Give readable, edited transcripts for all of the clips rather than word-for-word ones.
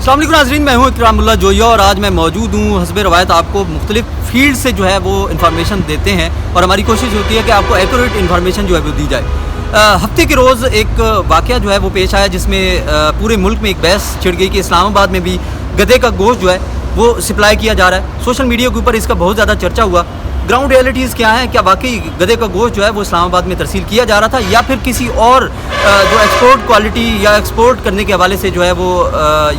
अस्सलाम वालेकुम नाज़रीन, मैं हूँ इकरामुल्लाह जोया और आज मैं मौजूद हूँ। हस्बे रवायत आपको मुख्तलिफ फील्ड से जो है वो इन्फॉर्मेशन देते हैं और हमारी कोशिश होती है कि आपको एक्यूरेट इन्फॉर्मेशन जो है वो दी जाए। हफ्ते के रोज़ एक वाक़या जो है वो पेश आया जिसमें पूरे मुल्क में एक बहस छिड़ गई कि इस्लामाबाद में भी गधे का गोश्त जो है वो सप्लाई किया जा रहा है। सोशल मीडिया के ऊपर इसका बहुत ज़्यादा चर्चा हुआ। ग्राउंड रियलिटीज़ क्या है, क्या वाकई गधे का गोश्त जो है वो इस्लामाबाद में तरसील किया जा रहा था या फिर किसी और जो एक्सपोर्ट क्वालिटी या एक्सपोर्ट करने के हवाले से जो है वो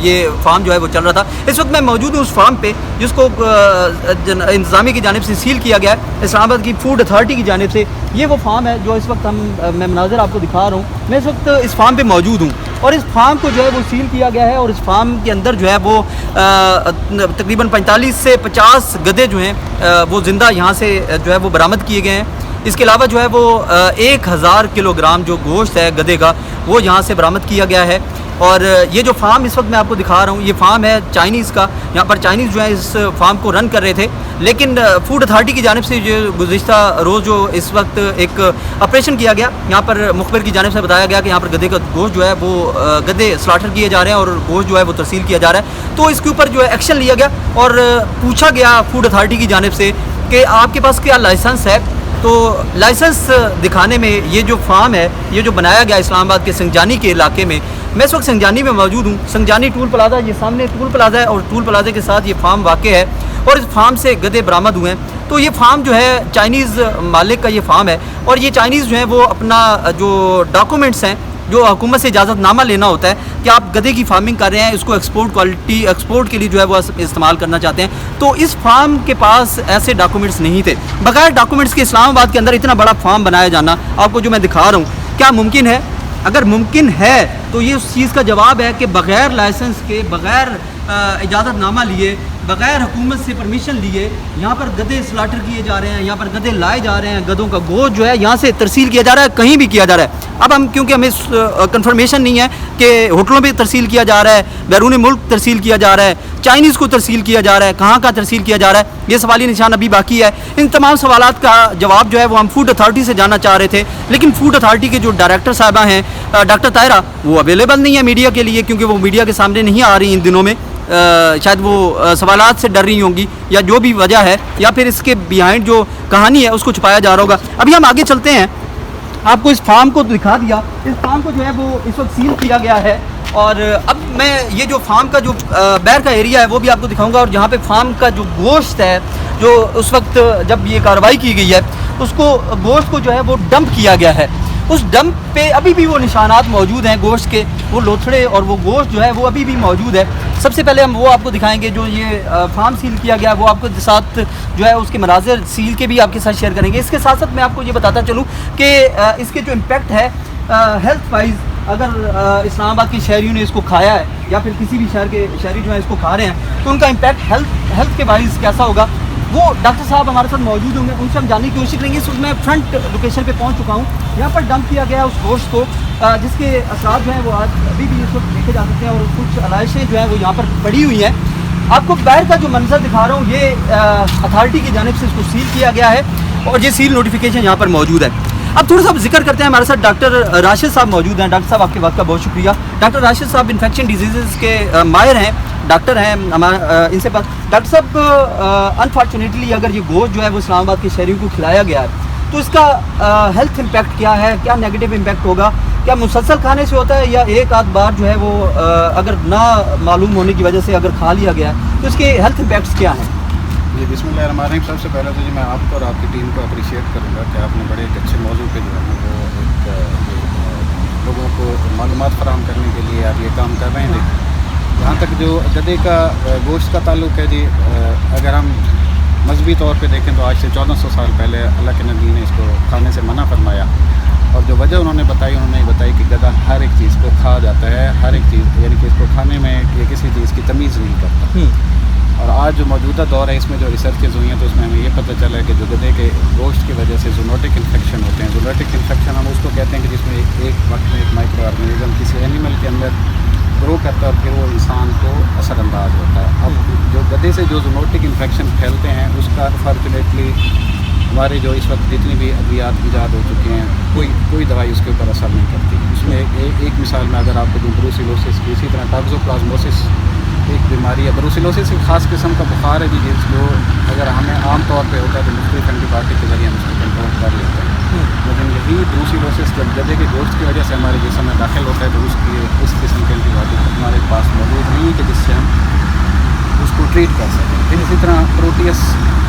ये फार्म जो है वो चल रहा था। इस वक्त मैं मौजूद हूँ उस फार्म पे जिसको इंतज़ामिया की जानिब से सील किया गया है, इस्लामाबाद की फूड अथॉरिटी की जानिब से। ये वो फार्म है जो इस वक्त मैं मनाज़र आपको दिखा रहा हूँ। मैं इस वक्त इस फार्म पे मौजूद हूँ और इस फार्म को जो है वो सील किया गया है और इस फार्म के अंदर जो है वो तकरीबन 45 से 50 गधे जो हैं वो ज़िंदा यहाँ से जो है वो बरामद किए गए हैं। इसके अलावा जो है वो 1000 किलोग्राम जो गोश्त है गधे का वो यहाँ से बरामद किया गया है। और ये जो फार्म इस वक्त मैं आपको दिखा रहा हूँ ये फार्म है चाइनीज़ का। यहाँ पर चाइनीज़ जो है इस फार्म को रन कर रहे थे, लेकिन फूड अथॉरिटी की जानिब से जो गुज़िश्ता रोज़ जो इस वक्त एक ऑपरेशन किया गया, यहाँ पर मुखबिर की जानिब से बताया गया कि यहाँ पर गधे का गोश्त जो है वो गधे स्लाटर किए जा रहे हैं और गोश्त जो है वो तरसील किया जा रहा है। तो इसके ऊपर जो है एक्शन लिया गया और पूछा गया फूड अथॉरिटी की जानिब से कि आपके पास क्या लाइसेंस है। तो लाइसेंस दिखाने में ये जो फार्म है ये जो बनाया गया इस्लामाबाद के संजानी के इलाके में, मैं इस वक्त संजानी में मौजूद हूँ। संजानी टूल प्लाजा, ये सामने टूल प्लाजा है और टूल प्लाजे के साथ ये फार्म वाक़ है और इस फार्म से गधे बरामद हुए हैं। तो ये फार्म जो है चाइनीज़ मालिक का ये फार्म है और ये चाइनीज़ जो है वो अपना जो डॉक्यूमेंट्स हैं जो हुकूमत से इजाज़तनामा लेना होता है कि आप गधे की फार्मिंग कर रहे हैं, इसको एक्सपोर्ट के लिए जो है वो इस्तेमाल करना चाहते हैं। तो इस फार्म के पास ऐसे डॉक्यूमेंट्स नहीं थे। बगैर डॉक्यूमेंट्स के इस्लामाबाद के अंदर इतना बड़ा फार्म बनाया जाना आपको जो मैं दिखा रहा हूँ क्या मुमकिन है? अगर मुमकिन है तो ये उस चीज़ का जवाब है कि बग़ैर लाइसेंस के, बग़ैर इजाज़तनामा लिए, बग़ैर हुकूमत से परमिशन लिए यहाँ पर गधे स्लाटर किए जा रहे हैं, यहाँ पर गधे लाए जा रहे हैं, गधों का गोश्त जो है यहाँ से तरसील किया जा रहा है, कहीं भी किया जा रहा है। अब हम क्योंकि हमें कंफर्मेशन नहीं है कि होटलों पे तरसील किया जा रहा है, बैरून मुल्क तरसील किया जा रहा है, चाइनीज़ को तरसील किया जा रहा है, कहाँ का तरसील किया जा रहा है, ये सवाली निशान अभी बाकी है। इन तमाम सवालात का जवाब जो है वो हम फूड अथॉरिटी से जानना चाह रहे थे, लेकिन फूड अथॉरिटी के जो डायरेक्टर साहबा हैं डॉक्टर ताहिरा, वो अवेलेबल नहीं है मीडिया के लिए क्योंकि वो मीडिया के सामने नहीं आ रही इन दिनों में। शायद वो सवालात से डर रही होंगी या जो भी वजह है या फिर इसके बिहाइंड जो कहानी है उसको छुपाया जा रहा होगा। अभी हम आगे चलते हैं, आपको इस फार्म को दिखा दिया। इस फार्म को जो है वो इस वक्त सील किया गया है और अब मैं ये जो फार्म का जो बैर का एरिया है वो भी आपको दिखाऊंगा और जहाँ पे फार्म का जो गोश्त है जो उस वक्त जब ये कार्रवाई की गई है उसको गोश्त को जो है वो डंप किया गया है। उस डंप पे अभी भी वो निशानात मौजूद हैं गोश्त के, वो लोथड़े और वो गोश्त जो है वो अभी भी मौजूद है। सबसे पहले हम वो आपको दिखाएंगे जो ये फार्म सील किया गया, वो आपको साथ जो है उसके मनाज़र सील के भी आपके साथ शेयर करेंगे। इसके साथ साथ मैं आपको ये बताता चलूँ कि इसके जो इम्पेक्ट है हेल्थ वाइज, अगर इस्लामाबाद के शहरियों ने इसको खाया है या फिर किसी भी शहर के शहरी जो है इसको खा रहे हैं तो उनका इम्पेक्ट हेल्थ के वाइज कैसा होगा, वो डॉक्टर साहब हमारे साथ मौजूद होंगे, उनसे हम जानने की कोशिश करेंगे। इसमें मैं फ्रंट लोकेशन पे पहुंच चुका हूं, यहाँ पर डंप किया गया है उस गोश्त को जिसके असरात जो हैं वो आज अभी भी इस वक्त देखे जा सकते हैं और कुछ आलाइशें जो है वो यहाँ पर पड़ी हुई हैं। आपको बाहर का जो मंजर दिखा रहा हूँ ये अथॉरिटी की जानिब से इसको सील किया गया है और ये सील नोटिफिकेशन यहाँ पर मौजूद है। अब थोड़ा सा जिक्र करते हैं, हमारे साथ डॉक्टर राशिद साहब मौजूद हैं। डॉक्टर साहब आपके वक्त का बहुत शुक्रिया। डॉक्टर राशिद साहब इन्फेक्शन डिजीज़ के माहिर हैं, डॉक्टर हैं हमारा इनसे बात। डॉक्टर साहब अनफॉर्चुनेटली अगर ये गोश्त जो है वो इस्लामाबाद के शहरियों को खिलाया गया है तो इसका हेल्थ इम्पैक्ट क्या है, क्या नेगेटिव इम्पैक्ट होगा? क्या मुसलसल खाने से होता है या एक आध बार जो है वो अगर ना मालूम होने की वजह से अगर खा लिया गया है तो इसके हेल्थ इम्पैक्ट्स क्या हैं? जी बिस्मिल्लाहिर्रहमानिर्रहीम। सबसे पहले तो जी मैं आपको और आपकी टीम को अप्रिशिएट करूँगा कि आपने बड़े एक अच्छे मौजू पे जो है वो एक लोगों को मालूमात फराहम करने के लिए आप ये काम कर रहे हैं। जहाँ तक जो गधे का गोश्त का ताल्लुक है जी, अगर हम मजहबी तौर पे देखें तो आज से 1400 साल पहले अल्लाह के नबी ने इसको खाने से मना फरमाया और जो वजह उन्होंने बताई कि गधा हर एक चीज़ को खा जाता है, हर एक चीज़ यानी कि इसको खाने में ये किसी चीज़ की तमीज़ नहीं करता। और आज जो मौजूदा दौर है इसमें जो रिसर्चेज हुई हैं तो उसमें हमें ये पता चला है कि जो गधे के गोश्त की वजह से जूनोटिक इन्फेक्शन होते हैं। जूनोटिक इन्फेक्शन हम उसको कहते हैं कि जिसमें एक वक्त में एक माइक्रो ऑर्गेनिज्म किसी एनिमल के अंदर ग्रो करता है और फिर वो इंसान को असरअंदाज होता है। अब जो गधे से जो जूनोटिक इन्फेक्शन फैलते हैं उसका अनफॉर्चुनेटली हमारे जो इस वक्त जितनी भी अद्वियात ईजाद हो चुके हैं कोई दवाई उसके ऊपर असर नहीं करती। उसमें एक मिसाल में अगर आपको दूं ब्रूसिलोसिस की, इसी तरह टॉक्सोप्लाज्मोसिस एक बीमारी है ब्रूसिलोसिस, एक ख़ास किस्म का बुखार है जी, जो अगर हमें आम तौर पे होता है तो मुख्तलिफ एंटीबायोटिक के ज़रिए हम उसको कंट्रोल कर लेते हैं, लेकिन यही ब्रूसिलोसिस जब गधे के गोश्त की वजह से हमारे जिस्म में दाखिल होता है तो उस किस्म के एंटीबायोटिक हमारे पास मौजूद नहीं है कि जिससे हम उसको ट्रीट कर सकें। फिर इसी तरह प्रोटियस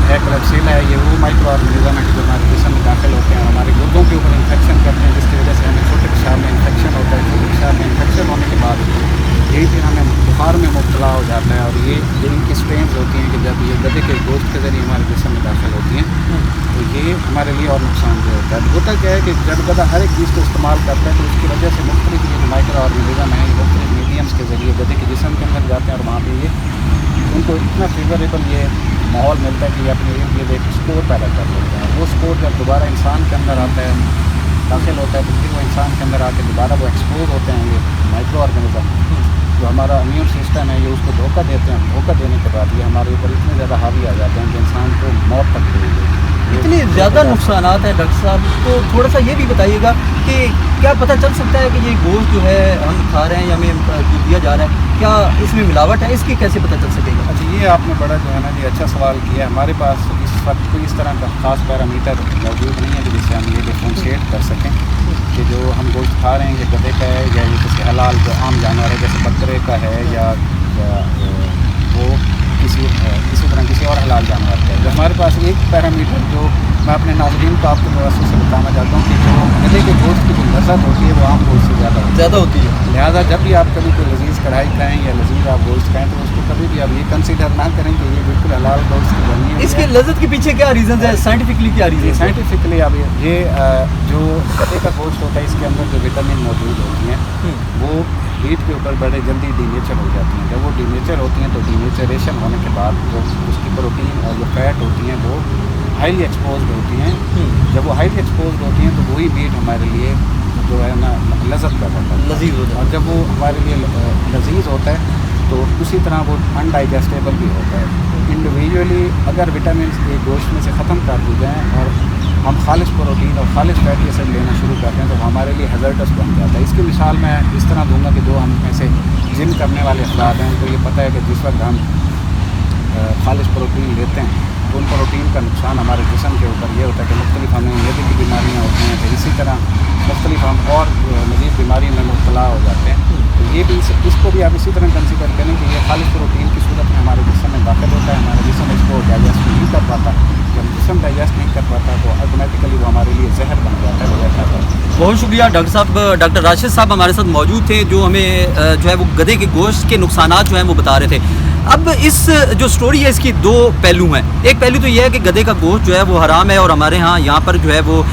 है, क्लेप्सिला है, ये वो माइक्रो ऑर्गेनिज्म है कि जो हमारे जिस्म में दाखिल होते हैं, हमारे गुर्दों के ऊपर इन्फेक्शन करते हैं, जिसकी वजह से हमें छोटे पेशाब में इन्फेक्शन होता है। छोटे पेशाब में इन्फेक्शन होने के बाद यही फिर हमें बुखार में मुब्तला हो जाता है, और ये इनकी स्ट्रेन्स होती हैं कि जब ये गधे के गोश्त के ज़रिए हमारे जिस्म में दाखिल होती हैं तो ये हमारे लिए और नुकसान जो होता है। होता क्या है कि जब गधा हर एक चीज़ को इस्तेमाल करता है तो उसकी वजह से मुख्तलिफ ये जो माइक्रो ऑर्गेनिज्म है, मुख्तलिफ मीडियम्स के ज़रिए गधे के जिस्म के अंदर जाते हैं, और वहाँ पर ये उनको इतना फेवरेबल ये माहौल मिलता है कि ये अपने इर्द गिर्द एक स्पोर पैदा कर लेते हैं। वो स्पोर जब दोबारा इंसान के अंदर आता है, दाखिल होता है, तो फिर वो इंसान के अंदर आके दोबारा वो एक्सपोज होते हैं ये माइक्रो ऑर्गेनिज्म, जो हमारा इम्यून सिस्टम है ये उसको धोखा देते हैं। धोखा देने के बाद ये हमारे ऊपर इतने ज़्यादा हावी आ जाते हैं कि इंसान को मौत तक दे देते हैं। इतने ज़्यादा नुकसानात हैं डॉक्टर साहब, तो थोड़ा सा ये भी बताइएगा कि क्या पता चल सकता है कि ये गोश्त जो है हम खा रहे हैं या हमें जो दिया जा रहा है, क्या इसमें मिलावट है, इसकी कैसे पता चल सकेगा? अच्छा, ये आपने बड़ा जो है ना जी अच्छा सवाल किया। हमारे पास इस वक्त कोई इस तरह का ख़ास पैरामीटर मौजूद नहीं है कि जिससे हम ये डिफ्रेंशिएट कर सकें कि जो हम गोश्त खा रहे हैं ये गधे का है या ये किसी हलाल जो आम जानवर है जैसे बकरे का है या वो किसी तरह किसी और हलाल जानवर का है। जो हमारे पास एक पैरामीटर जो मैं अपने नाज़रीन को आपके व्यवस्था से बताना चाहता हूँ कि जो गधे के गोश्त की जो लज़्ज़त होती है वो आम गोश्त से ज़्यादा होती है। लिहाजा जब भी आप कभी कोई लजीज़ कढ़ाई खाएँ या लजीज़ आप गोश्त खाएँ तो उसको कभी भी आप ये कंसीडर ना करें कि ये बिल्कुल हलाल गोश्त की बनी है। इसके लज़्ज़त के पीछे क्या रीज़न है, साइंटिफिकली क्या रीज़न है? साइंटिफिकली अब ये जो गधे का गोश्त होता है इसके अंदर जो विटामिन मौजूद होती हैं वो हीट के ऊपर बड़े जल्दी डीनेचर हो जाती हैं। जब वो डीनेचर होती हैं तो डीनेचरेशन होने के बाद जो उसकी प्रोटीन और जो फैट होती हैं वो हाईली एक्सपोज्ड होती हैं। जब वो हाईली एक्सपोज्ड होती हैं तो वही मीट हमारे लिए जो है ना लज़्ज़त पैदा करता है, लजीज होता है, और जब वो हमारे लिए लजीज होता है तो उसी तरह वो अनडाइजेस्टेबल भी होता है। इंडिविजुअली अगर विटामिन एक गोश्त में से ख़त्म कर दी जाएँ और हम खालिश प्रोटीन और खालिश फैटी एसिड लेना शुरू करते हैं तो हमारे लिए हज़ार्डस बन जाता है। इसकी मिसाल मैं इस तरह दूंगा कि जो हम में से जिम करने वाले अफराद हैं उनको ये पता है कि जिस वक्त हम खालिश प्रोटीन लेते हैं तो उन प्रोटीन का नुकसान हमारे जिस्म के ऊपर ये होता है कि मुख्तलिफ हमें हृदय की बीमारियाँ होती हैं, फिर इसी तरह मुख्तलिफ हम और मज़ीद बीमारी में मुब्तला हो जाते हैं। तो ये भी इसको भी आप इसी तरह कंसिडर करें कि ये खालिश प्रोटीन की सूरत में हमारे जिस्म में दाखिल होता है, हमारा जिस्म इसको डाइजेस्ट नहीं कर पाता। जब जिस्म डाइजेस्ट नहीं कर पाता तो ऑटोमेटिकली वो हमारे लिए जहर बन जाता है, वो ऐसा है। बहुत शुक्रिया डॉक्टर साहब। डॉक्टर राशिद साहब हमारे साथ मौजूद थे जो हमें जो है वो गधे के गोश्त के नुकसानात जो हैं वो बता रहे थे। अब इस जो स्टोरी है इसकी दो पहलू हैं। एक पहलू तो ये है कि गधे का गोश्त जो है वो हराम है और हमारे यहाँ पर जो है वो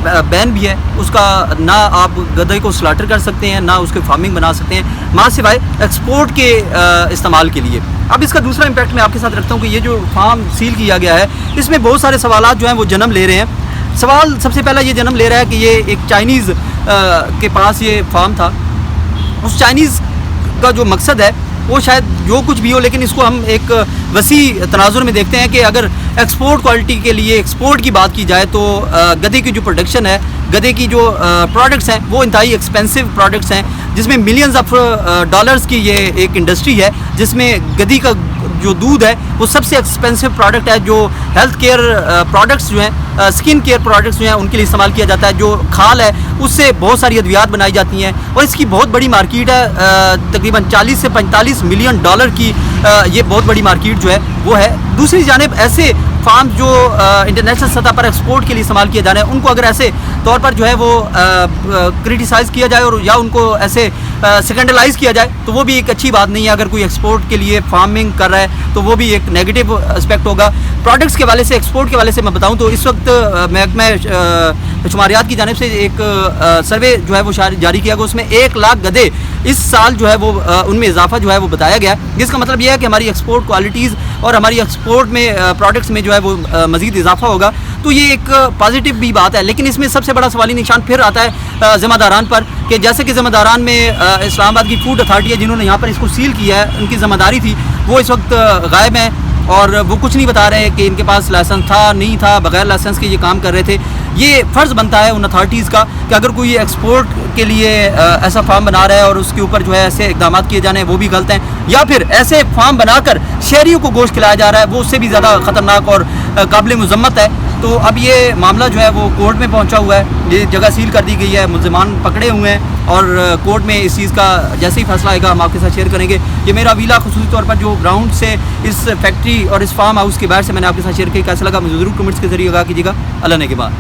बैन भी है उसका, ना आप गधे को स्लाटर कर सकते हैं ना उसकी फार्मिंग बना सकते हैं माँ सिवाय एक्सपोर्ट के इस्तेमाल के लिए। अब इसका दूसरा इम्पैक्ट मैं आपके साथ रखता हूँ कि ये जो फार्म सील किया गया है इसमें बहुत सारे सवालात जो हैं वो जन्म ले रहे हैं। सवाल सबसे पहला ये जन्म ले रहा है कि ये एक चाइनीज़ के पास ये फार्म था, उस चाइनीज़ का जो मकसद है वो शायद जो कुछ भी हो, लेकिन इसको हम एक वसी तनाजुर में देखते हैं कि अगर एक्सपोर्ट क्वालिटी के लिए एक्सपोर्ट की बात की जाए तो गधे की जो प्रोडक्शन है, गधे की जो प्रोडक्ट्स हैं वो इंतहाई एक्सपेंसिव प्रोडक्ट्स हैं जिसमें मिलियंस ऑफ डॉलर्स की ये एक इंडस्ट्री है जिसमें गधी का जो दूध है वो सबसे एक्सपेंसिव प्रोडक्ट है। जो हेल्थ केयर प्रोडक्ट्स जो हैं, स्किन केयर प्रोडक्ट्स जो हैं उनके लिए इस्तेमाल किया जाता है। जो खाल है उससे बहुत सारी अद्वियात बनाई जाती हैं और इसकी बहुत बड़ी मार्केट है, तकरीबन 40 से 45 मिलियन डॉलर की ये बहुत बड़ी मार्केट जो है वो है। दूसरी जानिब ऐसे फार्म जो इंटरनेशनल सतह पर एक्सपोर्ट के लिए इस्तेमाल किए जा रहे हैं उनको अगर ऐसे तौर पर जो है वो क्रिटिसाइज़ किया जाए और या उनको ऐसे सेकेंडलाइज किया जाए तो वो भी एक अच्छी बात नहीं है। अगर कोई एक्सपोर्ट के लिए फार्मिंग कर रहा है तो वो भी एक नेगेटिव एस्पेक्ट होगा। प्रोडक्ट्स के वाले से, एक्सपोर्ट के वाले से मैं बताऊं तो इस वक्त महकमा शुमारियात की जानिब से एक सर्वे जो है वो जारी किया गया, उसमें 1 लाख गधे इस साल जो है वो उनमें इजाफा जो है वो बताया गया, जिसका मतलब ये है कि हमारी एक्सपोर्ट क्वालिटीज़ और हमारी एक्सपोर्ट में प्रोडक्ट्स में जो है वो मज़ीद इजाफा होगा। तो ये एक पॉजिटिव भी बात है, लेकिन इसमें सबसे बड़ा सवाली निशान फिर आता है ज़िम्मेदारान पर कि जैसे कि ज़िम्मेदारान में इस्लामाबाद की फूड अथॉरिटी है जिन्होंने यहाँ पर इसको सील किया है, उनकी ज़िम्मेदारी थी, वो इस वक्त गायब हैं और वो कुछ नहीं बता रहे कि इनके पास लाइसेंस था नहीं था, बगैर लाइसेंस के ये काम कर रहे थे। یہ فرض بنتا ہے ان اتھارٹیز کا کہ اگر کوئی ایکسپورٹ کے لیے ایسا فارم بنا رہا ہے اور اس کے اوپر جو ہے ایسے اقدامات کیے جانے ہیں وہ بھی غلط ہیں، یا پھر ایسے فارم بنا کر شہریوں کو گوشت کھلایا جا رہا ہے وہ اس سے بھی زیادہ خطرناک اور قابل مذمت ہے. تو اب یہ معاملہ جو ہے وہ کورٹ میں پہنچا ہوا ہے، یہ جگہ سیل کر دی گئی ہے، ملزمان پکڑے ہوئے ہیں اور کورٹ میں اس چیز کا جیسے ہی فیصلہ آئے گا ہم آپ کے ساتھ شیئر کریں گے. یہ میرا ویلا خصوصی طور پر جو گراؤنڈ سے اس فیکٹری اور اس فارم ہاؤس کے باہر سے میں نے آپ کے ساتھ شیئر کیا، کیسا لگا مجھے ضرور کمنٹس کے ذریعے آگاہ کیجیے گا. اللہ نے کے بعد